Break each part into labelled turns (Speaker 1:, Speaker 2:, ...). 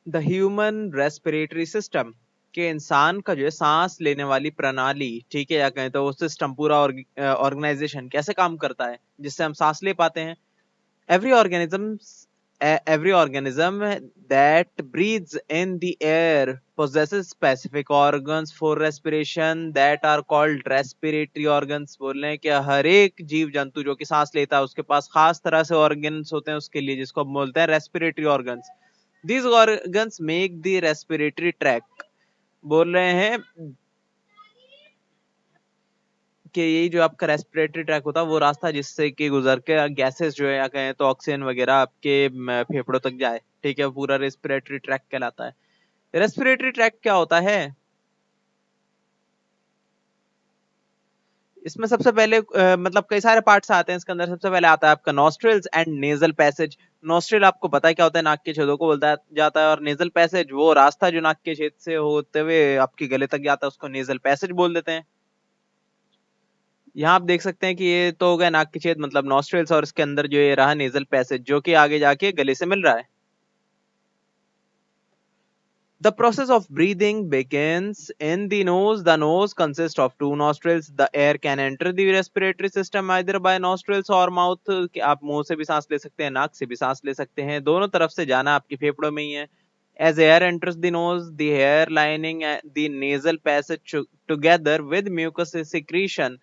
Speaker 1: The human respiratory system, के इंसान का जो है सांस लेने वाली प्रणाली, ठीक है, या कहें तो वो सिस्टम पूरा ऑर्गेनाइजेशन कैसे काम करता है जिससे हम सांस ले पाते हैं। every organism every organism that breathes in the air possesses specific organs for respiration that are called respiratory organs। बोल रहे हैं कि हर एक जीव जंतु जो कि सांस लेता है उसके पास खास तरह से ऑर्गन्स होते हैं उसके लिए, जिसको हम बोलते हैं respiratory organs. these organs make the respiratory tract। बोल रहे हैं कि यही जो आपका रेस्पिरेटरी ट्रैक होता है वो रास्ता जिससे कि गुजर के गैसेस जो है या कहें तो ऑक्सीजन वगैरह आपके फेफड़ों तक जाए, ठीक है, पूरा रेस्पिरेटरी ट्रैक कहलाता है। रेस्पिरेटरी ट्रैक क्या होता है? इसमें सबसे पहले मतलब कई सारे पार्ट्स आते हैं इसके अंदर। सबसे पहले आता है आपका nostrils and nasal passage. Nostril आपको पता है क्या होता है, नाक के छेदों को बोलता जाता है, और नेजल पैसेज वो रास्ता जो नाक के छेद से होते हुए आपके गले तक जाता है उसको नेजल पैसेज बोल देते हैं। यहाँ आप देख सकते हैं कि ये तो हो गया नाक की छेद मतलब नॉस्ट्रिल्स, और इसके अंदर जो ये रहा नेजल पैसेज जो कि आगे जाके गले से मिल रहा है। The process of breathing begins in the nose. The nose consists of two nostrils. The air can enter the respiratory system either by nostrils or mouth। कि आप मुंह से भी सांस ले सकते हैं, नाक से भी सांस ले सकते हैं, दोनों तरफ से जाना आपके फेफड़ों में ही है। As air enters the nose, the hair lining the nasal passage together with mucus secretion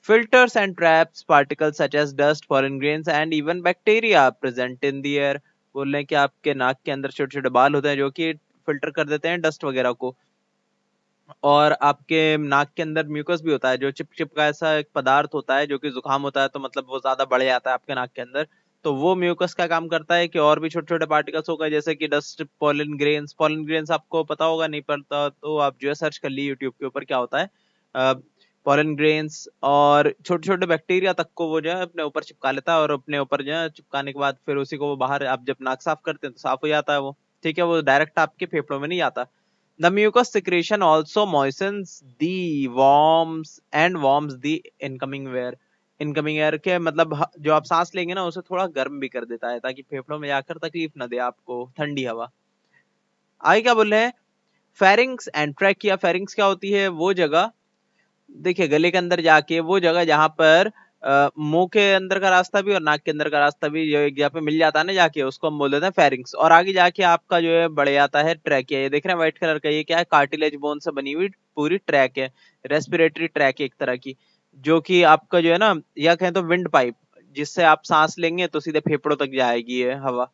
Speaker 1: filters and traps particles such as dust, pollen grains and even bacteria present in the air। बोल रहे हैं कि आपके नाक के अंदर छोटे छोटे बाल होते हैं जो कि फिल्टर कर देते हैं डस्ट वगैरह को, और आपके नाक के अंदर म्यूकस भी होता है जो चिप चिप का ऐसा एक पदार्थ होता है जो कि जुकाम होता है तो मतलब वो ज्यादा बढ़ जाता है आपके नाक के अंदर। तो वो म्यूकस का काम करता है कि और भी छोटे छोटे पार्टिकल्स होगा जैसे कि dust, pollen grains. Pollen grains आपको पता होगा, नहीं पता तो आप जो है सर्च कर ली यूट्यूब के ऊपर क्या होता है। पोलन ग्रेन्स और छोटे छोटे बैक्टीरिया तक को वो जो है अपने ऊपर चिपका लेता है, और अपने ऊपर जो है चिपकाने के बाद फिर उसी को वो बाहर आप जब नाक साफ करते हैं तो साफ हो जाता है वो, ठीक है, वो डायरेक्ट आपके फेफड़ों में नहीं आता। The mucus secretion also moistens the warms the incoming air। Incoming air के मतलब जो आप सांस लेंगे ना उसे थोड़ा गर्म भी कर देता है ताकि फेफड़ों में जाकर तकलीफ ना दे आपको ठंडी हवा। आगे क्या बोल रहे हैं? Pharynx and trachea. फेरिंग्स क्या होती है? वो जगह, देखिए गले के अंदर जाके वो जगह जहां पर मुंह के अंदर का रास्ता भी और नाक के अंदर का रास्ता भी जो एक जगह पे मिल जाता है ना जाके, उसको हम बोल देते हैं फेरिंग्स। और आगे जाके आपका जो है बढ़ जाता है ट्रैकिया। ये देख रहे हैं व्हाइट कलर का, ये क्या है? कार्टिलेज बोन से बनी हुई पूरी ट्रैक है, रेस्पिरेटरी ट्रैक एक तरह की, जो कि आपका जो है ना, या कहें तो विंड पाइप, जिससे आप सांस लेंगे तो सीधे फेफड़ों तक जाएगी ये हवा।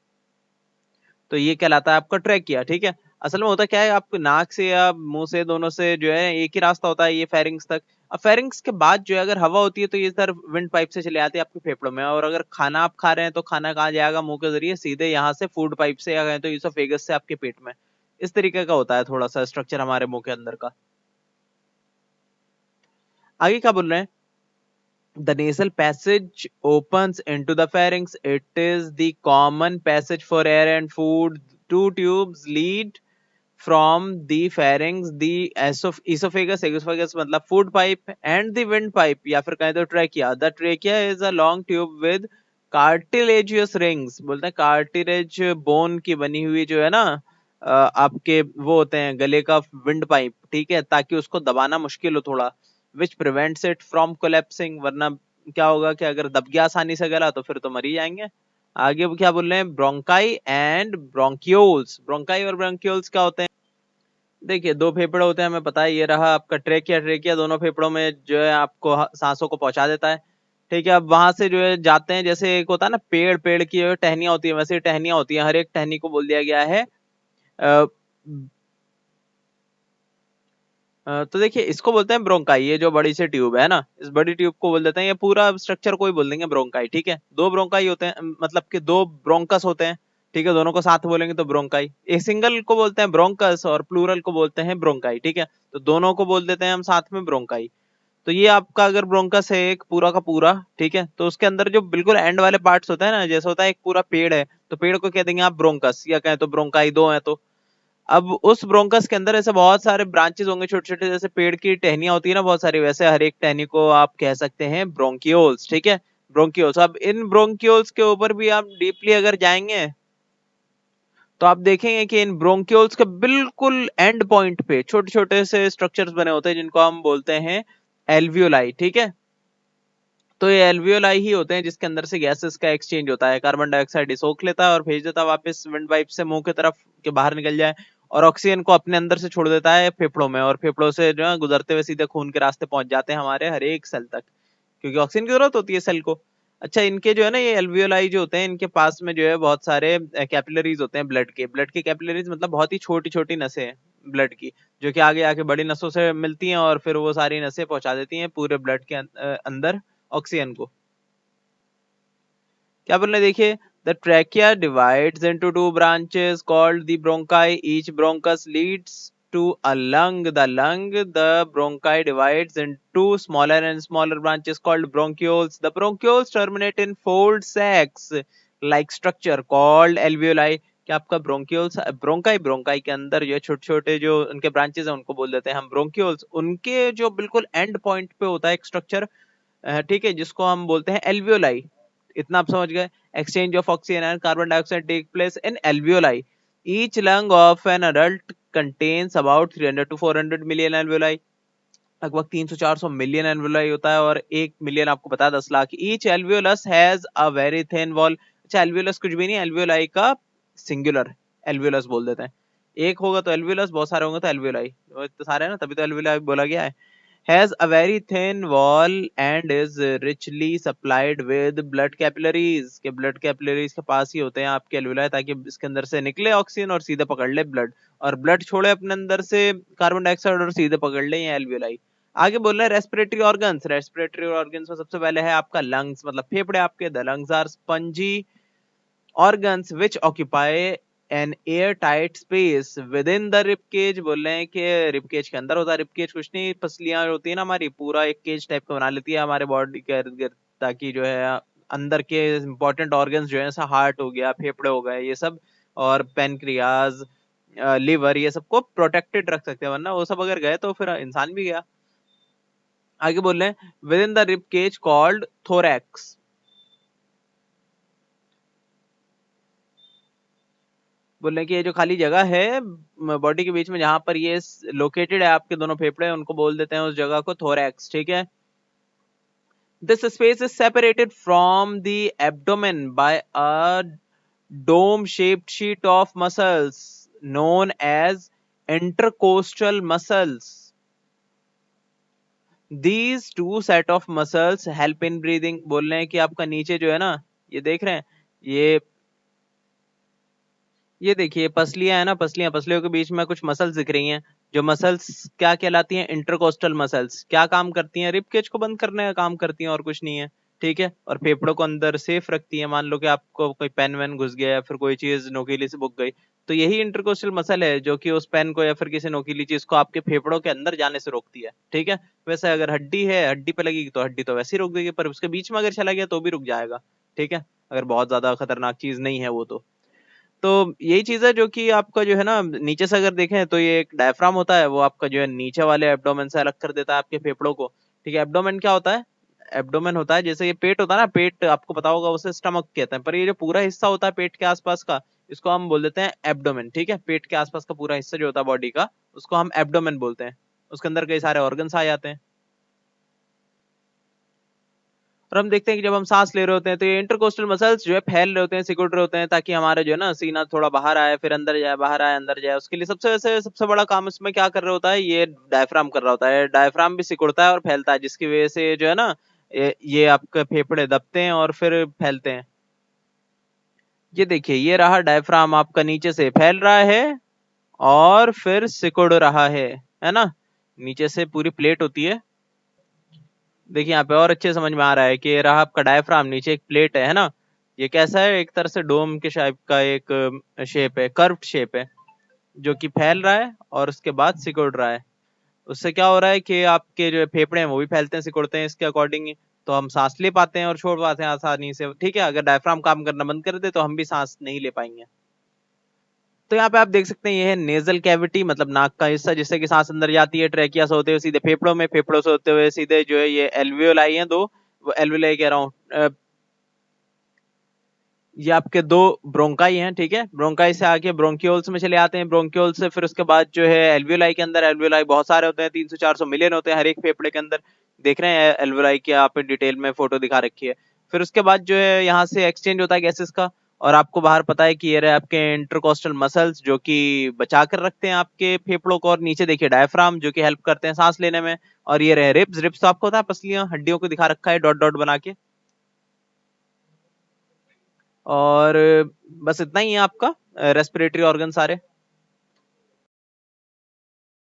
Speaker 1: तो ये कहलाता है आपका ट्रैकिया, ठीक है। असल में होता क्या है, आपको नाक से या मुंह से, दोनों से जो है एक ही रास्ता होता है ये फेरिंग्स तक। अब फेरिंग्स के बाद जो है अगर हवा होती है तो ये सर विंड पाइप से चले आती है आपके फेफड़ों में, और अगर खाना आप खा रहे हैं तो खाना कहाँ जाएगा? मुंह के जरिए सीधे यहाँ से फूड पाइप से, या कहें तो ईसोफेगस से आपके पेट में। इस तरीके का होता है थोड़ा सा स्ट्रक्चर हमारे मुंह के अंदर का। आगे क्या बोल रहे हैं? The nasal passage opens into the pharynx. It is the common passage for air and food. Two tubes lead from the pharynx, the esophagus मतलब food pipe, and the wind pipe या फिर कहें तो trachea। The trachea is a long tube with cartilaginous rings। बोलते हैं cartilage bone की बनी हुई जो है ना, आपके वो होते हैं गले का विंड पाइप, ठीक है, ताकि उसको दबाना मुश्किल हो थोड़ा, which prevents it from collapsing. वरना क्या होगा कि अगर दब गया आसानी से गला तो फिर तो मर ही जाएंगे। आगे वो क्या बोल रहे हैं? Bronchi and bronchioles. ब्रोंकाई और ब्रोंक्यूल्स क्या होते हैं? देखिए दो फेफड़े होते हैं, हमें पता है, ये रहा आपका ट्रेकिया। ट्रेकिया दोनों फेफड़ों में जो है आपको सांसों को पहुंचा देता है, ठीक है। अब वहां से जो है जाते हैं, जैसे एक होता है ना पेड़, पेड़ की जो टहनियां होती है वैसे टहनियां होती हैं, हर एक टहनी को बोल दिया गया है तो देखिए इसको बोलते हैं ब्रोंकाई। ये जो बड़ी सी ट्यूब है ना, इस बड़ी ट्यूब को बोल देते हैं, ये पूरा स्ट्रक्चर को ही बोल देंगे ब्रोंकाई, ठीक है। दो ब्रोंकाई होते हैं, मतलब कि दो ब्रोंकस होते हैं, ठीक है, दोनों को साथ बोलेंगे तो ब्रोंकाई। एक सिंगल को बोलते हैं ब्रोंकस और प्लूरल को बोलते हैं ब्रोंकाई, ठीक है। तो दोनों को बोल देते हैं हम साथ में ब्रोंकाई। तो ये आपका अगर ब्रोंकस है एक पूरा का पूरा, ठीक है, तो उसके अंदर जो बिल्कुल एंड वाले पार्ट्स होते हैं ना, जैसे होता है एक पूरा पेड़ है तो पेड़ को कह देंगे आप ब्रोंकस, या कहें तो ब्रोंकाई दो है तो। अब उस ब्रोंकस के अंदर ऐसे बहुत सारे ब्रांचेस होंगे छोटे छोटे, जैसे पेड़ की टहनियां होती है ना बहुत सारी, वैसे हर एक टहनी को आप कह सकते हैं ब्रोंकियोल्स, ठीक है, ब्रोंकियोल्स। अब इन ब्रोंकियोल्स के ऊपर भी आप डीपली अगर जाएंगे तो आप देखेंगे कि इन ब्रोंक्यूल्स के बिल्कुल एंड पॉइंट पे छोटे छोटे से स्ट्रक्चर्स बने होते हैं जिनको हम बोलते हैं एल्वियोलाई, ठीक है। तो ये एल्वियोलाई ही होते हैं जिसके अंदर से गैसेस का एक्सचेंज होता है, कार्बन डाइऑक्साइड सोख लेता है और भेज देता है वापस विंड पाइप से मुंह की तरफ के बाहर निकल जाए, और ऑक्सीजन को अपने अंदर से छोड़ देता है फेफड़ों में, और फेफड़ों से जो है गुजरते हुए सीधे खून के रास्ते पहुंच जाते हैं हमारे हर एक सेल तक, क्योंकि ऑक्सीजन की जरूरत होती है सेल को। अच्छा, इनके जो है ना ये एल्वियोलाई जो होते हैं, इनके पास में जो है बहुत सारे कैपिलरीज होते हैं ब्लड के कैपिलरीज मतलब बहुत ही छोटी छोटी नसें हैं ब्लड की, जो कि आगे आके बड़ी नसों से मिलती हैं और फिर वो सारी नसें पहुंचा देती हैं पूरे ब्लड के अंदर ऑक्सीजन को। क्या बोल रहे हैं, देखिए, the trachea divides into two branches called the bronchi. Each bronchus leads to a lung. The bronchi divides into smaller and smaller branches called bronchioles. The bronchioles terminate in fold sacs like structure called alveoli. क्या आपका bronchioles bronchi के अंदर जो छोटे छोटे जो उनके branches हैं उनको बोल देते हैं हम ब्रोंक्यूल्स, उनके जो बिल्कुल एंड पॉइंट पे होता है एक स्ट्रक्चर, ठीक है, जिसको हम बोलते हैं एल्वियोलाई। इतना आप समझ गए। Exchange of oxygen and carbon dioxide take place in alveoli. Each lung of an adult contains about 300 to 400 million alveoli. लगभग 300-400 मिलियन एल्वियोलाई होता है, और 1 मिलियन आपको पता है 10 lakh. Each alveolus has a very thin wall. अच्छा, एल्वियोलस कुछ भी नहीं, एल्वियोलाई का सिंगुलर एल्वियोलस बोल देते हैं। एक होगा तो एल्वियोलस, बहुत सारे होंगे तो एल्वियोलाई, तो सारे हैं ना, तभी तो एल्वियोलाई बोला गया है। Has a very thin wall and is richly supplied with blood capillaries, के blood capillaries के पास ही होते हैं आपके एल्वियोलाई, ताकि इसके अंदर से निकले ऑक्सीजन और सीधे पकड़ ले ब्लड, और ब्लड छोड़े अपने अंदर से कार्बन डाइऑक्साइड और सीधे पकड़ ले ये एल्वियोलाई। आगे बोल रहे हैं रेस्पिरेटरी ऑर्गन्स। रेस्पिरेटरी ऑर्गन्स में सबसे पहले है आपका लंग्स, मतलब फेफड़े आपके। The lungs are spongy organs which occupy an airtight space within the rib cage। बोल रहे हैं कि रिब केज के अंदर होता है। रिब केज कुछ नहीं, पसलियां होती है ना हमारी, पूरा एक केज टाइप का बना लेती है हमारे बॉडी के इर्द गिर्द, ताकि जो है अंदर के इंपॉर्टेंट ऑर्गन्स जो है, जैसा हार्ट हो गया, फेफड़े हो गए, ये सब, और पेनक्रियाज, लिवर, ये सबको प्रोटेक्टेड रख सकते हैं, वरना वो सब अगर गए तो फिर इंसान भी गया। आगे बोल रहे हैं within the rib cage called thorax. बोल रहे हैं कि ये जो खाली जगह है बॉडी के बीच में जहां पर ये लोकेटेड है आपके दोनों फेफड़े, उनको बोल देते हैं उस जगह को थोरैक्स, ठीक है। This space is separated from the abdomen by a dome shaped sheet of muscles known as intercostal muscles. These two set of muscles help in breathing. बोल रहे हैं कि आपका नीचे जो है ना, ये देख रहे हैं, ये देखिए पसलियां है ना, पसलियों के बीच में कुछ मसल्स दिख रही हैं। जो मसल्स क्या कहलाती हैं, इंटरकोस्टल मसल्स। क्या काम करती हैं, रिब केज को बंद करने का काम करती हैं, और कुछ नहीं है, ठीक है। और फेफड़ों को अंदर सेफ रखती है। मान लो कि आपको कोई पेन वेन घुस गया या फिर कोई चीज नोकीली से बुक गई, तो यही इंटरकोस्टल मसल है जो कि उस पेन को या फिर किसी नोकीली चीज को आपके फेफड़ों के अंदर जाने से रोकती है, ठीक है। वैसे अगर हड्डी है, हड्डी पे लगेगी तो हड्डी तो वैसे ही रोक देगी, पर उसके बीच में अगर चला गया तो भी रुक जाएगा, ठीक है, अगर बहुत ज्यादा खतरनाक चीज नहीं है वो तो यही चीज है जो कि आपका जो है ना, नीचे से अगर देखें तो ये एक डायफ्राम होता है, वो आपका जो है नीचे वाले एब्डोमेन से अलग कर देता है आपके फेफड़ों को, ठीक है। एब्डोमेन क्या होता है, एब्डोमेन होता है जैसे ये पेट होता है ना, पेट आपको पता होगा उसे स्टमक कहते हैं, पर ये जो पूरा हिस्सा होता है पेट के आसपास का, इसको हम बोल देते हैं एब्डोमेन, ठीक है। पेट के आसपास का पूरा हिस्सा जो होता है बॉडी का, उसको हम एब्डोमेन बोलते हैं। उसके अंदर कई सारे ऑर्गन्स आ जाते हैं। और हम देखते हैं कि जब हम सांस ले रहे होते हैं तो ये इंटरकोस्टल मसल्स जो है फैल रहे होते हैं, सिकुड़ रहे होते हैं, ताकि हमारे जो है ना सीना थोड़ा बाहर आए, फिर अंदर जाए, बाहर आए, अंदर जाए। उसके लिए सबसे बड़ा काम इसमें क्या कर रहा होता है, ये डायफ्राम कर रहा होता है। डायफ्राम भी सिकुड़ता है और फैलता है, जिसकी वजह से जो है ना ये आपके फेफड़े दबते हैं और फिर फैलते हैं। ये देखिए, ये रहा डायफ्राम आपका, नीचे से फैल रहा है और फिर सिकुड़ रहा है ना। नीचे से पूरी प्लेट होती है। देखिए यहाँ पे और अच्छे समझ में आ रहा है कि ये रहा आपका डायफ्राम, नीचे एक प्लेट है ना। ये कैसा है, एक तरह से डोम के शेप का एक शेप है, कर्व्ड शेप है, जो कि फैल रहा है और उसके बाद सिकुड़ रहा है। उससे क्या हो रहा है कि आपके जो फेफड़े हैं वो भी फैलते हैं, सिकुड़ते हैं इसके अकॉर्डिंग ही, तो हम सांस ले पाते हैं और छोड़ पाते हैं आसानी से, ठीक है। अगर डायफ्राम काम करना बंद कर दे तो हम भी सांस नहीं ले पाएंगे। तो यहाँ पे आप देख सकते हैं ये है नेजल कैविटी, मतलब नाक का हिस्सा, जिससे कि सांस अंदर जाती है ट्रेकिया से होते हुए सीधे फेफड़ों में, फेफड़ों से होते हुए सीधे जो है ये एल्वियोलाई है दो, वो एल्वियोलाई कह रहा हूँ, ये आपके दो ब्रोंकाई हैं, ठीक है। ब्रोंकाई से आके ब्रोंक्यूल्स में चले आते हैं, ब्रोंक्यूल से फिर उसके बाद जो है एल्वियोलाई के अंदर। एल्वियोलाई बहुत सारे होते हैं, 300-400 मिलियन होते हैं हर एक फेफड़े के अंदर। देख रहे हैं एल्वियोलाई की आप डिटेल में फोटो दिखा रखी है। फिर उसके बाद जो है यहाँ से एक्सचेंज होता है गैसेस का, और आपको बाहर पता है कि ये रहे आपके इंटरकोस्टल मसल्स जो कि बचा कर रखते हैं आपके फेफड़ों को, और नीचे देखिए डायफ्राम जो कि हेल्प करते हैं सांस लेने में। और ये रहे रिब्स। रिब्स तो आपको होता है पसलियां, हड्डियों को दिखा रखा है डॉट डॉट बना के। और बस इतना ही है आपका रेस्पिरेटरी ऑर्गन सारे।